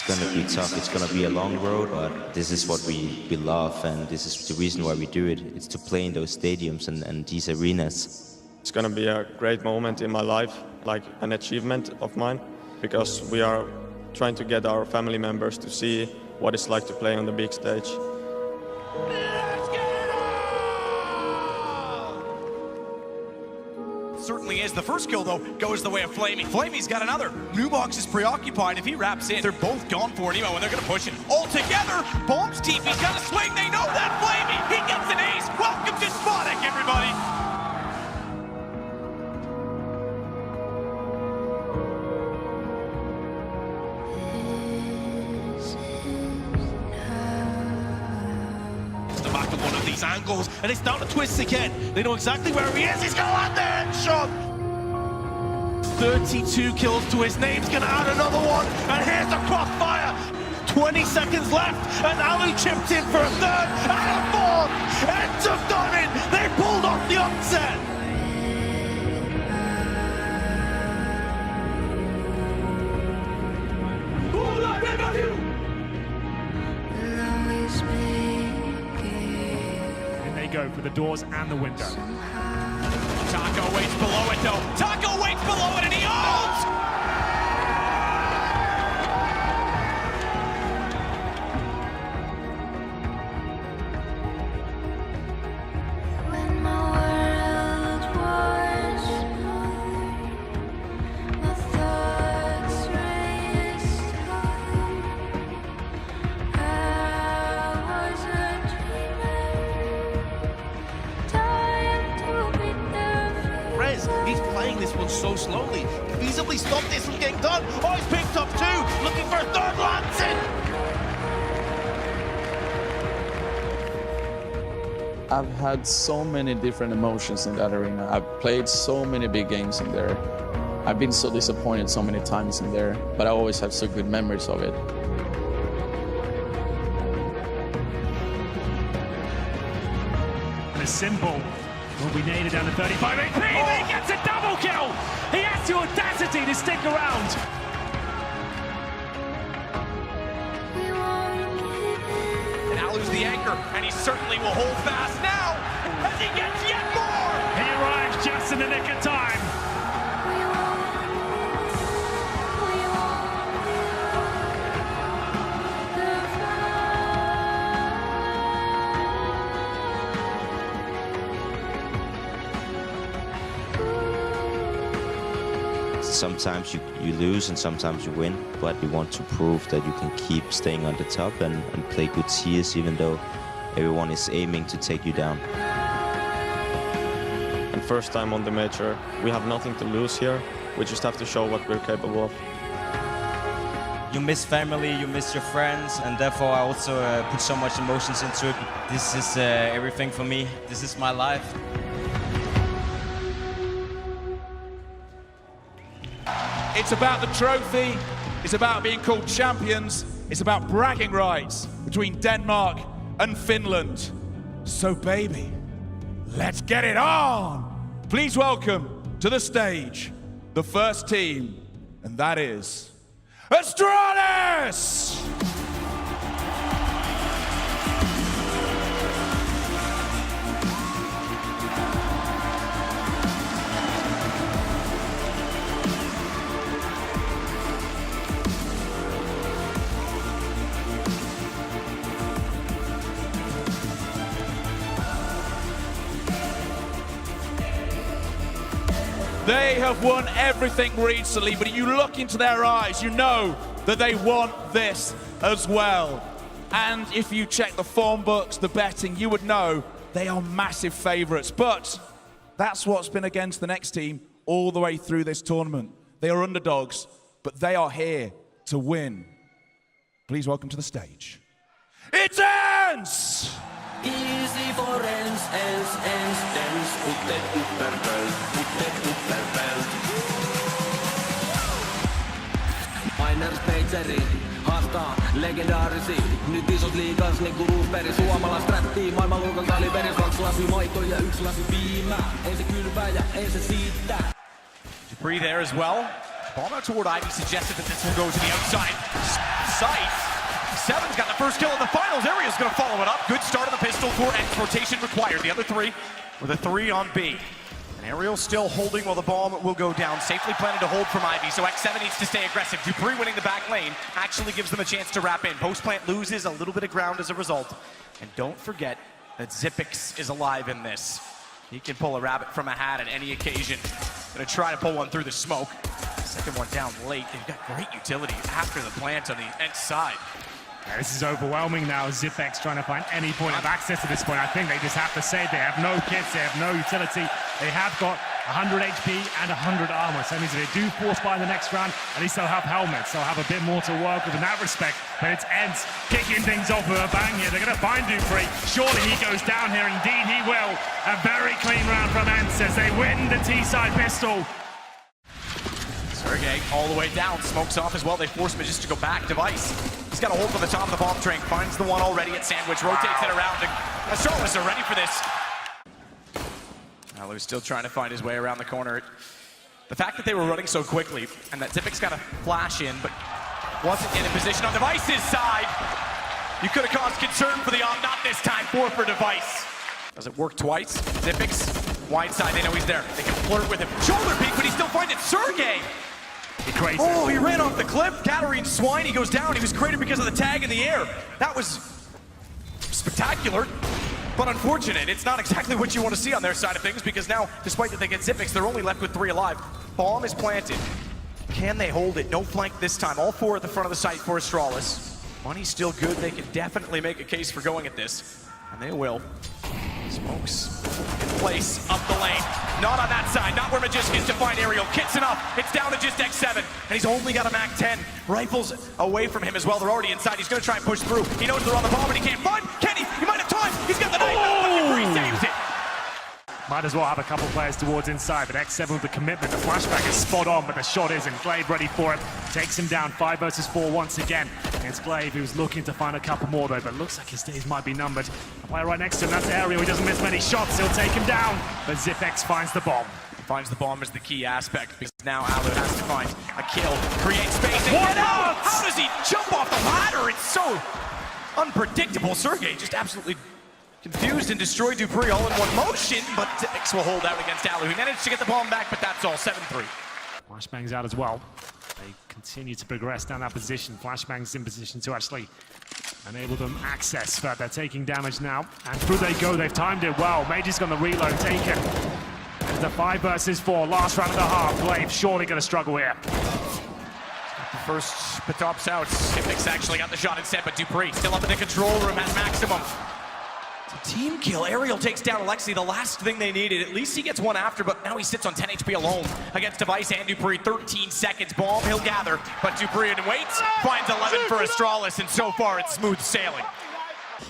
It's gonna be tough, it's gonna be a long road, but this is what we love, and this is the reason why we do it. It's to play in those stadiums and these arenas. It's gonna be a great moment in my life, like an achievement of mine, because we are trying to get our family members to see what it's like to play on the big stage. Certainly is. The first kill, though, goes the way of Flamey. Flamey's got another. Nubox is preoccupied. If he wraps in, they're both gone for an emo, and they're going to push it all together. Bombs TP's got a swing. They know that. Flamey, he gets an ace. Welcome to Spottic, everybody. The back of one of these angles, and it's down to Twist again. They know exactly where he is. He's going to land there. Shot. 32 kills to his name. He's going to add another one. And here's the crossfire. 20 seconds left. And Ali chipped in for a third and a fourth. ENCE have done it. They pulled off the upset. And they go for the doors and the window. Taco waits below it though. Taco waits below it and he holds! He's playing this one so slowly. Feasibly stop this from getting done. Oh, he's picked up two. Looking for a third. Lands it. I've had so many different emotions in that arena. I've played so many big games in there. I've been so disappointed so many times in there, but I always have so good memories of it. The symbol will be nailed down to 35 AP. He gets a double kill. He has the audacity to stick around. And Alu's the anchor, and he certainly will hold fast now as he gets yet more. He arrives just in the nick of time. Sometimes you lose and sometimes you win, but you want to prove that you can keep staying on the top and play good CS even though everyone is aiming to take you down. And first time on the major, we have nothing to lose here. We just have to show what we're capable of. You miss family, you miss your friends, and therefore I also put so much emotions into it. This is everything for me. This is my life. It's about the trophy, it's about being called champions, it's about bragging rights between Denmark and Finland. So baby, let's get it on! Please welcome to the stage the first team, and that is ASTRALIS! They have won everything recently, but you look into their eyes, you know that they want this as well. And if you check the form books, the betting, you would know they are massive favorites. But that's what's been against the next team all the way through this tournament. They are underdogs, but they are here to win. Please welcome to the stage. It's ENCE! Easy for ENCE, ENCE, ENCE, ENCE, putte upperbelt, putte upperbelt. Miners Pageri haastaa legendaarisi. Nyt isot liigas niinku Roosberg. Suomalais rättii maailmanluokan kaliberis. 2 lasi maitoa ja 1 lasi piimää. Ei se kylpää ja ei se siittää. Dupree there as well. Ball out toward Ivy suggested that this one goes to the outside. site. Seven's got the first kill in the finals. Ariel's gonna follow it up. Good start on the pistol for ENCE. Rotation required. The other three with a 3 on B. And Ariel still holding while the bomb will go down. Safely planning to hold from Ivy, so X7 needs to stay aggressive. Dupree winning the back lane actually gives them a chance to wrap in. Post plant loses a little bit of ground as a result. And don't forget that GeForce is alive in this. He can pull a rabbit from a hat at any occasion. Gonna try to pull one through the smoke. Second one down late. They've got great utility after the plant on the ENCE side. Yeah, this is overwhelming now. GeForce trying to find any point of access to this point. I think they just have to say they have no kits, they have no utility. They have got 100 HP and 100 armor. So that means if they do force by the next round, at least they'll have helmets. They'll have a bit more to work with in that respect. But it's ENCE kicking things off with a bang here. They're going to find Dupree. Surely he goes down here. Indeed he will. A very clean round from ENCE as they win the T-side pistol. Sergey all the way down, smokes off as well. They force him just to go back. Device, he's got a hold from the top of the bomb train, finds the one already at Sandwich, rotates it around. ASTRALIS are ready for this. Alu's still trying to find his way around the corner. The fact that they were running so quickly and that GeForce got a flash in, but wasn't in a position on Device's side. You could have caused concern for the not this time. 4 for Device. Does it work twice? GeForce, wide side, they know he's there. They can flirt with him. Shoulder peek, but he still finds it. Sergey! Crazy. Oh, he ran off the cliff. Katarine Swine, he goes down. He was created because of the tag in the air. That was spectacular, but unfortunate. It's not exactly what you want to see on their side of things, because now, despite that they get GeForce, they're only left with 3 alive. Bomb is planted. Can they hold it? No flank this time. All 4 at the front of the site for ASTRALIS. Money's still good. They can definitely make a case for going at this, and they will. Smokes in place, up the lane. Not on that side, not where Magisk is to find Ariel. Kits enough, it's down to just X7, and he's only got a Mac 10. Rifles away from him as well, they're already inside. He's gonna try and push through. He knows they're on the bomb, but he can't find. Can he? He might have time. He's got the knife, but Dupree saves it. Might as well have a couple players towards inside, but X7 with the commitment. The flashback is spot on, but the shot isn't. Glaive ready for it. Takes him down 5 versus 4 once again. Against Glaive, who's looking to find a couple more though, but looks like his days might be numbered. A player right next to him, that's Ariel. He doesn't miss many shots. He'll take him down, but GeForce finds the bomb. Finds the bomb as the key aspect, because now Alu has to find a kill, create space, and What get out! else? How does he jump off the ladder? It's so unpredictable. Sergey just absolutely confused and destroyed Dupree all in one motion, but GeForce will hold out against Alu. He managed to get the bomb back, but that's all. 7-3. Flashbang's out as well. They continue to progress down that position. Flashbang's in position to actually enable them access, but they're taking damage now. And through they go. They've timed it well. Major's got the reload taken. It's a 5 versus 4. Last round and a half. Glaive surely going to struggle here. The first Patop's out. GeForce actually got the shot instead, but Dupree still up in the control room at maximum. It's a team kill. Ariel takes down Alexi, the last thing they needed. At least he gets one after, but now he sits on 10 HP alone against Device and Dupree. 13 seconds. Bomb, he'll gather, but Dupree waits, finds 11 for ASTRALIS, and so far it's smooth sailing.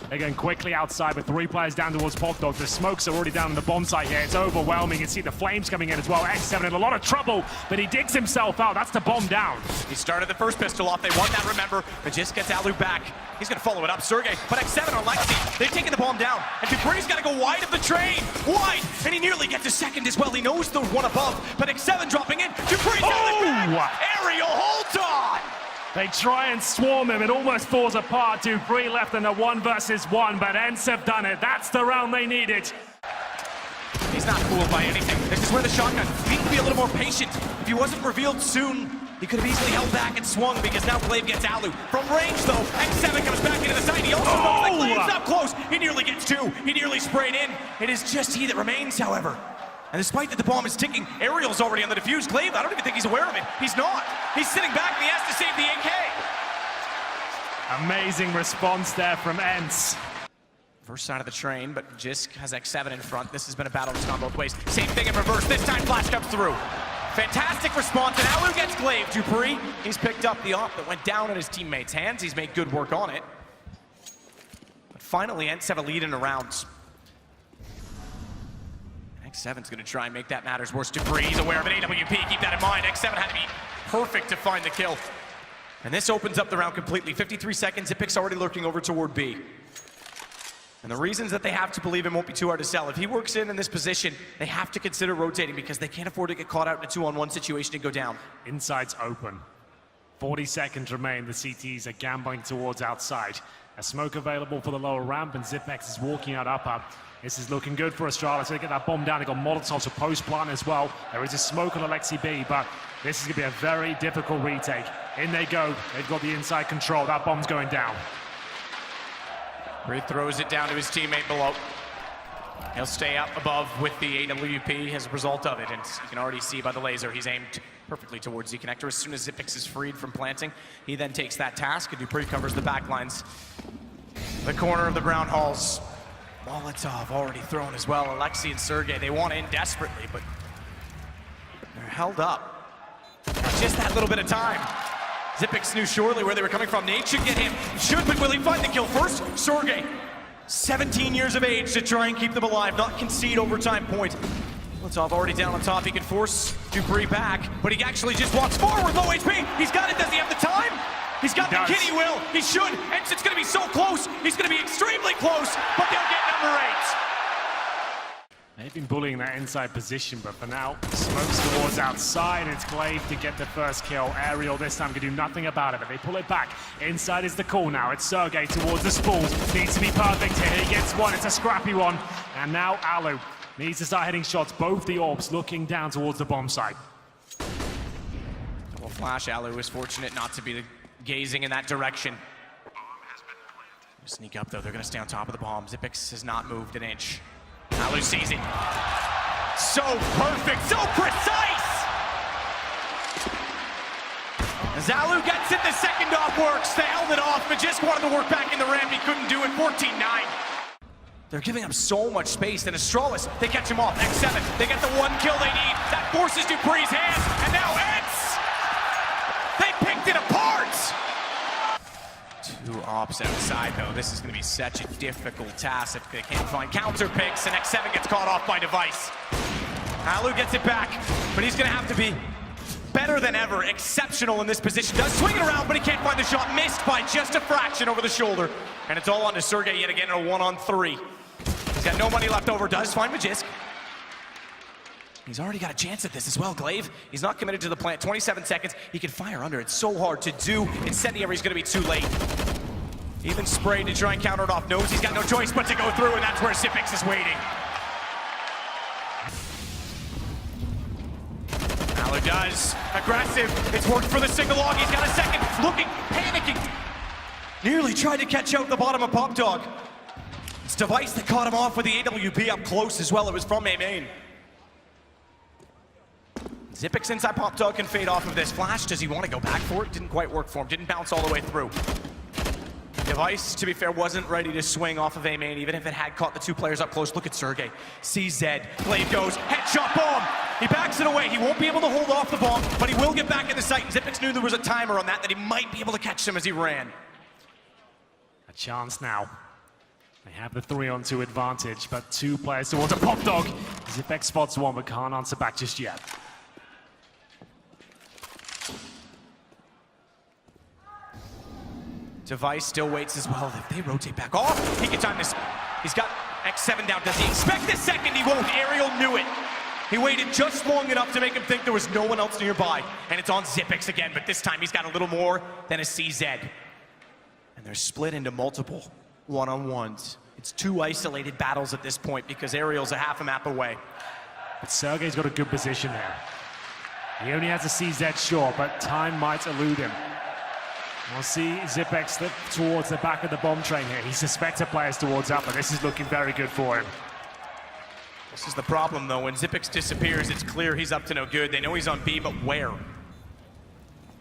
They're going quickly outside with 3 players down towards Pop Dog. The smokes are already down on the bomb site here. It's overwhelming. You can see the flames coming in as well. X7 in a lot of trouble, but he digs himself out. That's the bomb down. He started the first pistol off. They won that, remember. But just gets Alu back. He's going to follow it up. Sergey, but X7 on Lexi. They've taken the bomb down. And Dupree's got to go wide of the train. Wide! And he nearly gets a second as well. He knows the one above. But X7 dropping in. Dupree's got it back. Ariel holds on! They try and swarm him. It almost falls apart. Dupree left in a 1 versus 1, but ENCE have done it. That's the round they needed. He's not fooled by anything. This is where the shotgun. He needs to be a little more patient. If he wasn't revealed soon, he could have easily held back and swung, because now Glaive gets Alu. From range, though, X7 comes back into the site. He also knows that Glaive's up close. He nearly gets 2. He nearly sprayed in. It is just he that remains, however. And despite that the bomb is ticking, Ariel's already on the defuse. Glaive, I don't even think he's aware of it. He's not. He's sitting back and he has to save the AK. Amazing response there from ENCE. First side of the train, but Jisk has X7 in front. This has been a battle that's gone both ways. Same thing in reverse. This time Flash comes through. Fantastic response, and Alu gets Glaive. Dupree, he's picked up the op that went down in his teammate's hands. He's made good work on it. But finally, ENCE have a lead in the rounds. X7's gonna try and make that matters worse. Dupree, he's aware of an AWP, keep that in mind. X7 had to be perfect to find the kill. And this opens up the round completely. 53 seconds, GeForce already lurking over toward B. And the reasons that they have to believe him won't be too hard to sell. If he works in this position, they have to consider rotating, because they can't afford to get caught out in a 2-on-1 situation and go down. Inside's open. 40 seconds remain. The CTs are gambling towards outside. A smoke available for the lower ramp, and Zipex is walking out upper. This is looking good for Astralis. They get that bomb down. They got Molotovs to post plant as well. There is a smoke on Alexi B, but this is going to be a very difficult retake. In they go. They've got the inside control. That bomb's going down. He throws it down to his teammate below. He'll stay up above with the AWP as a result of it, and you can already see by the laser he's aimed perfectly towards the connector. As soon as Zipex is freed from planting, he then takes that task, and Dupree covers the backlines. The corner of the brown halls. Molotov already thrown as well. Alexi and Sergey, they want in desperately, but they're held up. Just that little bit of time. Zipex knew surely where they were coming from. Nate should get him. Should, but will he find the kill first? Sergey, 17 years of age to try and keep them alive, not concede overtime point. Molotov already down on top. He can force Dupree back, but he actually just walks forward. Low HP. He's got it. Does he have the time? He's got the kid. He will. He should. And it's going to be so close. He's going to be extremely close, but they'll get number 8. They've been bullying that inside position, but for now, smokes towards outside. It's Glaive to get the first kill. Aerial this time can do nothing about it, but they pull it back. Inside is the call now. It's Sergey towards the spools. Needs to be perfect here. He gets one. It's a scrappy one. And now Alu needs to start hitting shots. Both the orbs looking down towards the bomb site. Double flash. Alu is fortunate not to be gazing in that direction. Sneak up though. They're going to stay on top of the bomb. Zipex has not moved an inch. Alu sees it. So perfect, so precise! As Alu gets it, the second off works. They held it off, but just wanted to work back in the ramp. He couldn't do it. 14-9. They're giving up so much space. Then Astralis, they catch him off. X7, they get the one kill they need. That forces Dupree's hand, and now ENCE! They picked it apart! Two ops outside, though. This is going to be such a difficult task if they can't find counter picks, and X7 gets caught off by Device. Alu gets it back, but he's going to have to be better than ever, exceptional in this position. Does swing it around, but he can't find the shot. Missed by just a fraction over the shoulder. And it's all on to Sergey yet again in a 1-on-3. He's got no money left over, does find Magisk. He's already got a chance at this as well, Glaive. He's not committed to the plant. 27 seconds. He can fire under. It's so hard to do. Incendiary's going to be too late. Even sprayed to try and counter it off. Knows he's got no choice but to go through, and that's where Zipex is waiting. Alu does. Aggressive. It's worked for the sing-along. He's got a second. Looking, panicking. Nearly tried to catch out the bottom of Pop Dog. It's Device that caught him off with the AWP up close as well. It was from A main. Zipex inside Pop Dog can fade off of this. Flash, does he want to go back for it? Didn't quite work for him. Didn't bounce all the way through. Device, to be fair, wasn't ready to swing off of A main, even if it had caught the two players up close. Look at Sergey. CZ. Glaive goes. Headshot bomb. He backs it away. He won't be able to hold off the bomb, but he will get back in the sight. Zipex knew there was a timer on that he might be able to catch him as he ran. A chance now. They have the 3-on-2 advantage, but two players towards a Pop Dog. Zipex spots one, but can't answer back just yet. Device still waits as well. If they rotate back off, he can time this. He's got X7 down. Does he expect a second? He won't. Aerial knew it. He waited just long enough to make him think there was no one else nearby. And it's on Zipex again, but this time he's got a little more than a CZ. And they're split into multiple one-on-ones. It's two isolated battles at this point because Aerial's a half a map away. But Sergey's got a good position there. He only has a CZ short, but time might elude him. We'll see Zipex slip towards the back of the bomb train here. He suspects a player's towards up, but this is looking very good for him. This is the problem, though. When Zipex disappears, it's clear he's up to no good. They know he's on B, but where?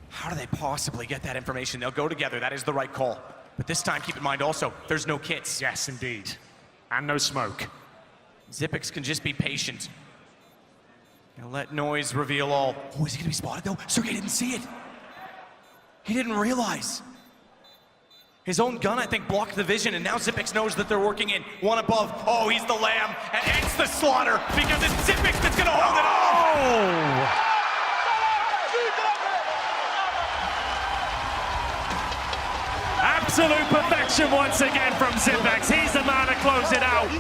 How do they possibly get that information? They'll go together. That is the right call. But this time, keep in mind also, there's no kits. Yes, indeed. And no smoke. Zipex can just be patient. Gonna let noise reveal all. Oh, is he gonna be spotted, though? Sergey didn't see it. He didn't realize. His own gun, I think, blocked the vision, and now Zipex knows that they're working in. One above. Oh, he's the lamb, and ENCE the slaughter, because it's Zipex that's gonna hold it off! Absolute perfection once again from Zipex. He's the man to close it out.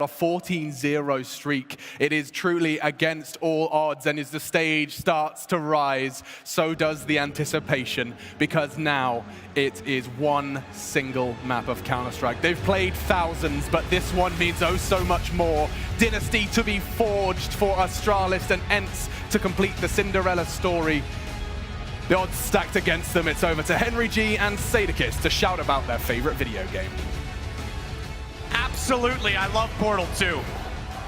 A 14-0 streak. It is truly against all odds, and as the stage starts to rise, so does the anticipation, because now it is one single map of Counter-Strike. They've played thousands, but this one means oh so much more. Dynasty to be forged for Astralis and ENCE to complete the Cinderella story. The odds stacked against them. It's over to Henry G and Sadakis to shout about their favorite video game. Absolutely, I love Portal 2.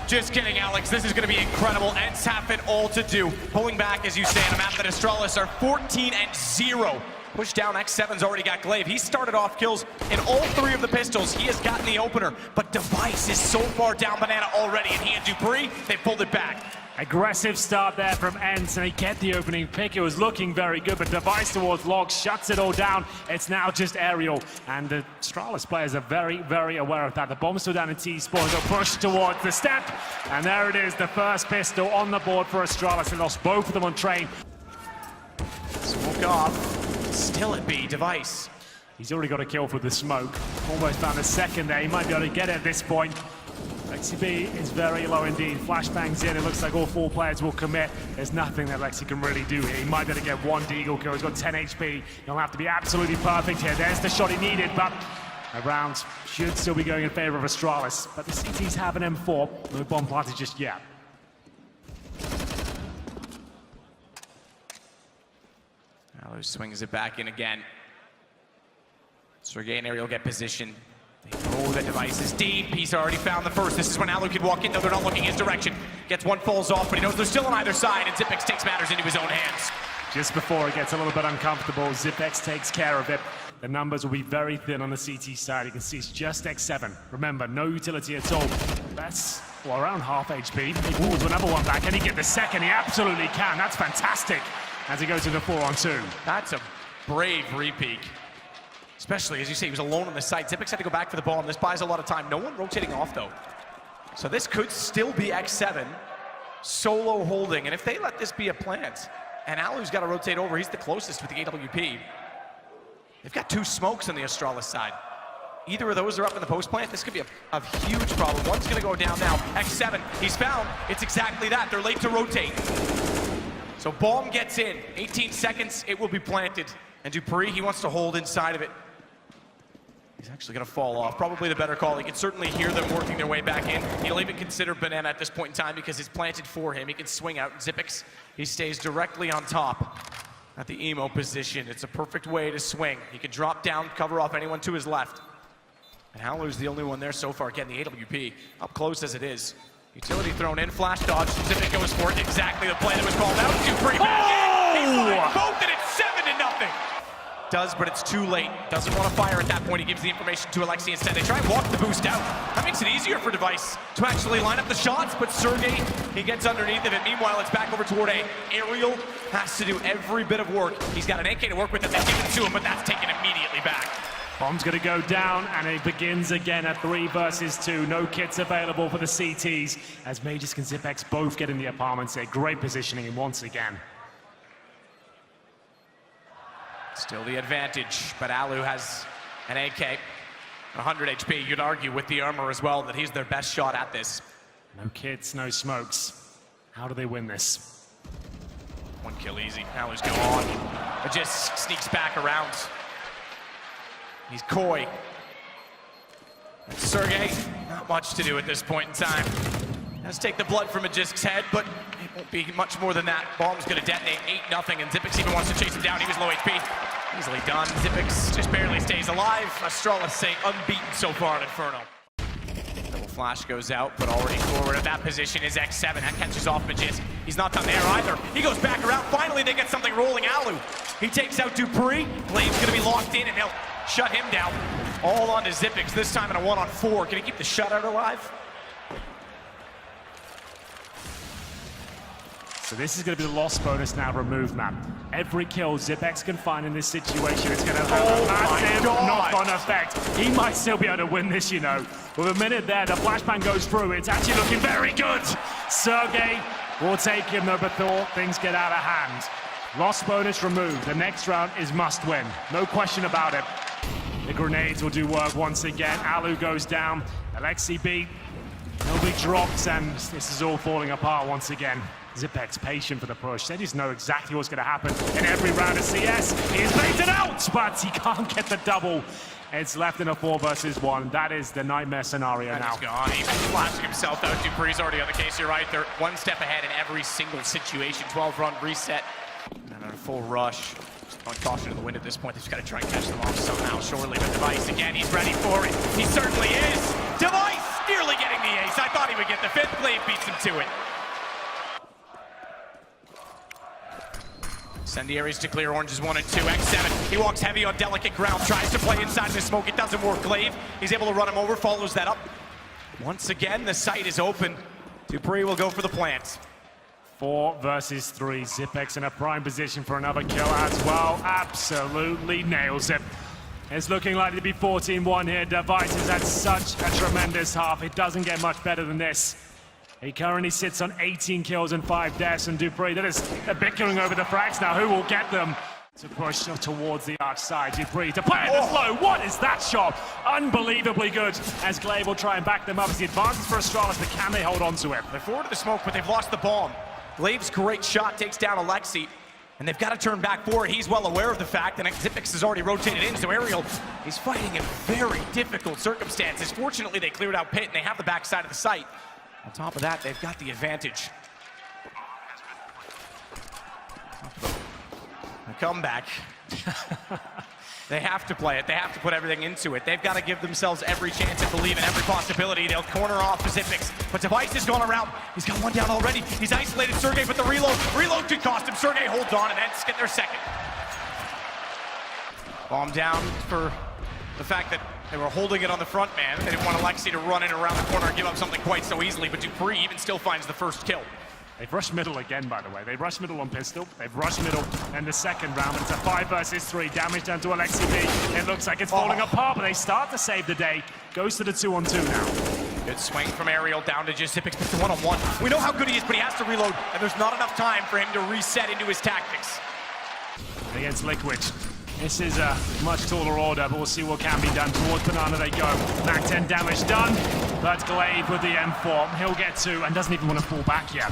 Just kidding, Alex. This is going to be incredible. ENCE have it all to do. Pulling back, as you say, on a map that Astralis are 14-0. Push down, X7's already got Glaive. He started off kills in all three of the pistols. He has gotten the opener, but Device is so far down Banana already, and he and Dupree, they pulled it back. Aggressive start there from ENCE, and they get the opening pick. It was looking very good, but Device towards Log shuts it all down. It's now just Aerial, and the Astralis players are very, very aware of that. The bomb's still down in T-spawn, they'll push towards the step, and there it is, the first pistol on the board for Astralis. They lost both of them on train. Smoke off, still at B, Device. He's already got a kill for the smoke. Almost found a second there, he might be able to get it at this point. Lexi B is very low indeed. Flashbangs in, it looks like all four players will commit. There's nothing that Lexi can really do here. He might be able to get one deagle kill. He's got 10 HP. He'll have to be absolutely perfect here. There's the shot he needed, but the round should still be going in favor of Astralis. But the CTs have an M4. No bomb planted just yet. Alu swings it back in again. Sergey and Aerial get position. They know that Device is deep. He's already found the first. This is when Alu can walk in, though they're not looking his direction. Gets one, falls off, but he knows they're still on either side, and Xyp9x takes matters into his own hands. Just before it gets a little bit uncomfortable, Xyp9x takes care of it. The numbers will be very thin on the CT side. You can see it's just X7. Remember, no utility at all. That's, well, around half HP. He pulls another one back. Can he get the second? He absolutely can. That's fantastic as he goes to the 4-on-2. That's a brave repeat. Especially, as you say, he was alone on the side. Xyp9x had to go back for the bomb. This buys a lot of time. No one rotating off, though. So this could still be X7 solo holding. And if they let this be a plant, and Alu's got to rotate over, he's the closest with the AWP. They've got two smokes on the Astralis side. Either of those are up in the post plant. This could be a huge problem. One's going to go down now. X7, he's found. It's exactly that. They're late to rotate. So bomb gets in. 18 seconds, it will be planted. And Dupree, he wants to hold inside of it. He's actually going to fall off. Probably the better call. He can certainly hear them working their way back in. He'll even consider Banana at this point in time because it's planted for him. He can swing out. Xyp9x, he stays directly on top at the emo position. It's a perfect way to swing. He can drop down, cover off anyone to his left. And Howler's the only one there so far getting the AWP, up close as it is. Utility thrown in, flash dodge. Xyp9x goes for it. Exactly the play that was called out. Dupree back in. He finds both, and it's 7-0. Does, but it's too late. Doesn't want to fire at that point. He gives the information to Alexi instead. They try and walk the boost out. That makes it easier for Device to actually line up the shots, but Sergey, he gets underneath of it. Meanwhile, it's back over toward A. Aerial has to do every bit of work. He's got an AK to work with that they've given to him, but that's taken immediately back. Bomb's going to go down, and it begins again at 3 versus 2. No kits available for the CTs, as Magisk and Xyp9x both get in the apartments. They're great positioning once again. Still the advantage, but Alu has an AK, 100 HP. You'd argue with the armor as well that he's their best shot at this. No kits, no smokes. How do they win this? One kill easy. Alu's go on. It just sneaks back around. He's coy. And Sergey, not much to do at this point in time. Has to take the blood from Magisk's head, but it won't be much more than that. Bomb's gonna detonate 8-0, and Xyp9x even wants to chase him down. He was low HP. Easily done. Xyp9x just barely stays alive. Astralis staying unbeaten so far in Inferno. Double flash goes out, but already forward at that position is X7. That catches off Magisk. He's not done there either. He goes back around. Finally, they get something rolling. Alu, he takes out Dupree. Glaive's gonna be locked in, and they'll shut him down. All on to Xyp9x, this time in a 1-on-4. Can he keep the shutout alive? So this is going to be the loss bonus now removed, man. Every kill Xyp9x can find in this situation, it's going to have a massive knock-on effect. He might still be able to win this, you know. With a minute there, the flashbang goes through. It's actually looking very good. Sergey will take him, though, but things get out of hand. Loss bonus removed. The next round is must win. No question about it. The grenades will do work once again. Alu goes down. Alexi B He'll be dropped, and this is all falling apart once again. Zipex patient for the push. They just know exactly what's going to happen in every round of CS. He is baited out, but he can't get the double. It's left in a 4 versus 1. That is the nightmare scenario now. He's gone. He's flashing himself out. Dupree's already on the case. You're right. They're one step ahead in every single situation. 12-run reset. And a full rush. Just throwing caution to the wind at this point. They've just got to try and catch them off somehow. Surely with Device again. He's ready for it. He certainly is. Device nearly getting the ace. I thought he would get the 5th. Glaive beats him to it. Incendiaries to clear oranges 1 and 2. X7. He walks heavy on delicate ground. Tries to play inside the smoke. It doesn't work. Glaive. He's able to run him over. Follows that up. Once again, the site is open. Dupree will go for the plant. 4 versus 3. Zipex in a prime position for another kill as well. Absolutely nails it. It's looking likely to be 14-1 here. Device has had such a tremendous half. It doesn't get much better than this. He currently sits on 18 kills and 5 deaths, and Dupree, that is a bickering over the frags now. Who will get them to push towards the arch side? Dupree to play at the slow. What is that shot? Unbelievably good, as Glaive will try and back them up. As the advantage for Astralis, but can they hold on to it? They're forward to the smoke, but they've lost the bomb. Glaive's great shot takes down Alexi, and they've got to turn back forward. He's well aware of the fact, and Zipex has already rotated in, so Aerial is fighting in very difficult circumstances. Fortunately, they cleared out Pit, and they have the backside of the site. On top of that, they've got the advantage. A comeback. They have to play it. They have to put everything into it. They've got to give themselves every chance and believe in every possibility. They'll corner off Zipex, but Device has gone around. He's got one down already. He's isolated Sergey, but the reload could cost him. Sergey holds on, and Ents get their second. Bomb down for the fact that they were holding it on the front man. They didn't want Alexi to run in around the corner and give up something quite so easily, but Dupree even still finds the first kill. They've rushed middle again, by the way. They rushed middle on pistol. They've rushed middle in the second round. It's a 5 versus 3. Damage done to Alexi B. It looks like it's falling apart, but they start to save the day. Goes to the 2-on-2 now. Good swing from Aerial down to just Zipex, but the 1-on-1. We know how good he is, but he has to reload, and there's not enough time for him to reset into his tactics. Against Liquid. This is a much taller order, but we'll see what can be done. Towards Banana they go. Mac 10 damage done, but Glaive with the M4. He'll get 2 and doesn't even want to fall back yet.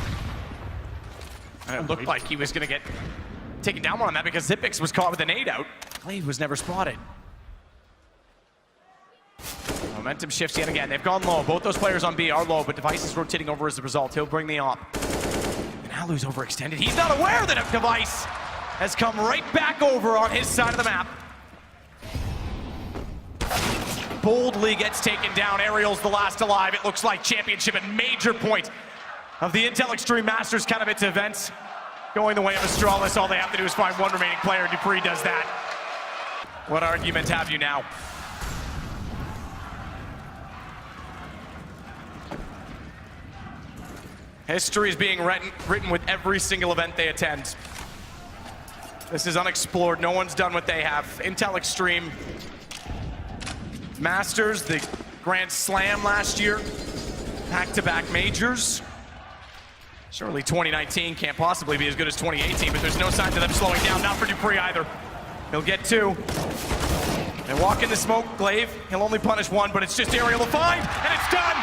It looked like he was going to get taken down on that because Zipex was caught with a nade out. Glaive was never spotted. Momentum shifts yet again. They've gone low. Both those players on B are low, but Device is rotating over as a result. He'll bring the op. And Alu's overextended. He's not aware that Device has come right back over on his side of the map. Boldly gets taken down. Aerial's the last alive. It looks like championship and major point of the Intel Extreme Masters kind of its events. Going the way of Astralis. All they have to do is find one remaining player. Dupree does that. What argument have you now? History is being written with every single event they attend. This is unexplored. No one's done what they have. Intel Extreme Masters, the Grand Slam last year, back-to-back majors. Surely 2019 can't possibly be as good as 2018, but there's no signs of them slowing down. Not for Dupree either. He'll get 2. They walk in the smoke. Glaive, he'll only punish 1, but it's just Aerial to find, and it's done!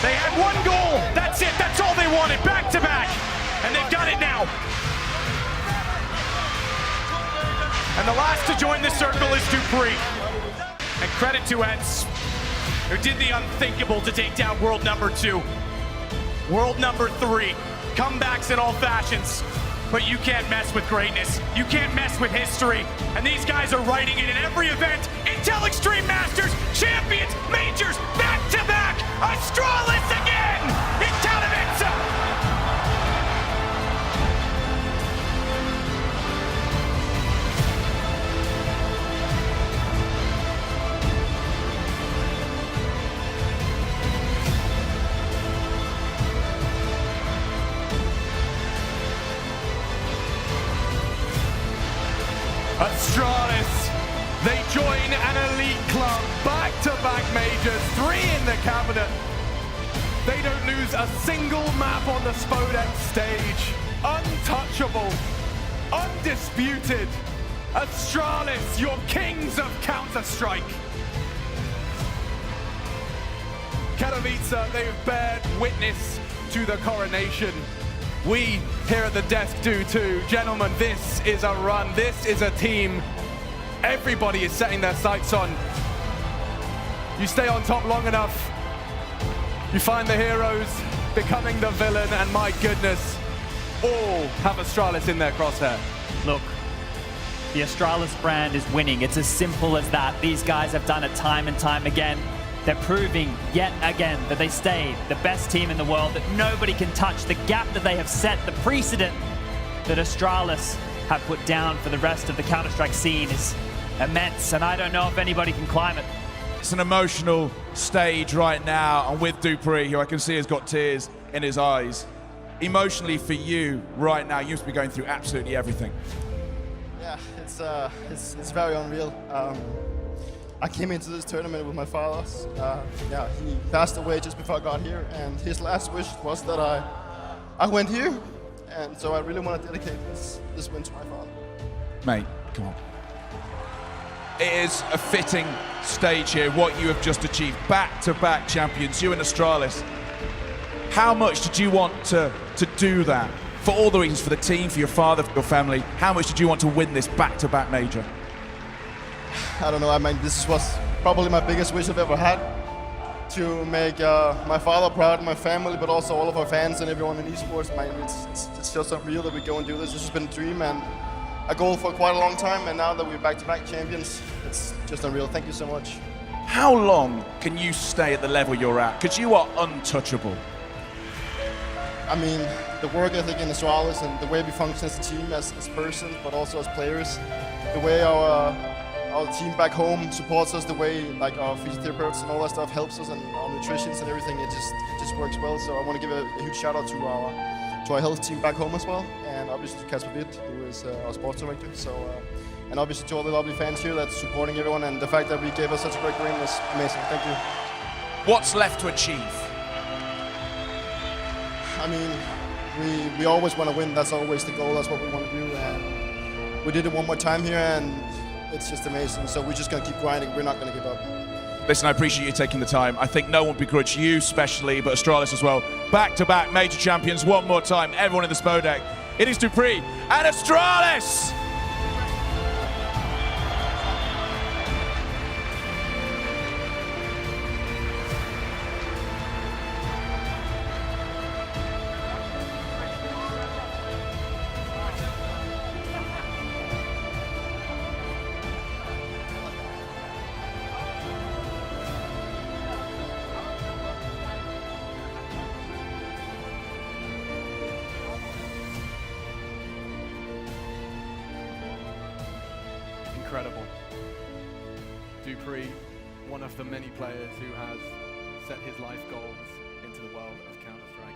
They had 1 goal. That's it. That's all they wanted. Back to back. And they've got it now. And the last to join the circle is Dupree. And credit to ENCE, who did the unthinkable to take down world number 2. World number 3. Comebacks in all fashions. But you can't mess with greatness. You can't mess with history. And these guys are writing it in every event. Intel Extreme Masters, champions, majors, back to back. Astralis again in Katowice. Astralis, they join an elite club, back-to-back majors, 3 in the cabinet. They don't lose a single map on the Spodek stage. Untouchable, undisputed. Astralis, your kings of Counter-Strike. Katowice, they've bared witness to the coronation. We here at the desk do too. Gentlemen, this is a run. This is a team everybody is setting their sights on. You stay on top long enough, you find the heroes becoming the villain, and my goodness, all have Astralis in their crosshair. Look, the Astralis brand is winning. It's as simple as that. These guys have done it time and time again. They're proving yet again that they stay the best team in the world, that nobody can touch. The gap that they have set, the precedent that Astralis have put down for the rest of the Counter-Strike scene is immense, and I don't know if anybody can climb it. It's an emotional stage right now, and with dupreeh, who I can see has got tears in his eyes. Emotionally for you right now, you must be going through absolutely everything. Yeah, it's very unreal. I came into this tournament with my father. Yeah, he passed away just before I got here, and his last wish was that I went here, and so I really want to dedicate this win to my father. Mate, come on. It is a fitting stage here, what you have just achieved. Back-to-back champions, you and Astralis. How much did you want to do that? For all the reasons, for the team, for your father, for your family, how much did you want to win this back-to-back major? I don't know, I mean, this was probably my biggest wish I've ever had, to make my father proud, my family, but also all of our fans and everyone in esports. I mean, it's just unreal that we go and do this. This has been a dream and a goal for quite a long time, and now that we're back-to-back champions, it's just unreal. Thank you so much. How long can you stay at the level you're at? Because you are untouchable. I mean, the work ethic in Astralis and the way we function as a team, as persons, but also as players, the way our team back home supports us, the way like our physiotherapists and all that stuff helps us, and our nutritionists and everything, it just works well. So I want to give a huge shout out to our health team back home as well, and obviously to Kasper Witt, who is our sports director. So and obviously to all the lovely fans here that's supporting everyone, and the fact that we gave us such a great game was amazing. Thank you. What's left to achieve? I mean, we always want to win. That's always the goal. That's what we want to do, and we did it one more time here, and it's just amazing. So we're just going to keep grinding. We're not going to give up. Listen, I appreciate you taking the time. I think no one begrudge you especially, but Astralis as well. Back-to-back major champions one more time. Everyone in the Spodek. It is dupreeh and Astralis! Incredible. dupreeh, one of the many players who has set his life goals into the world of Counter-Strike.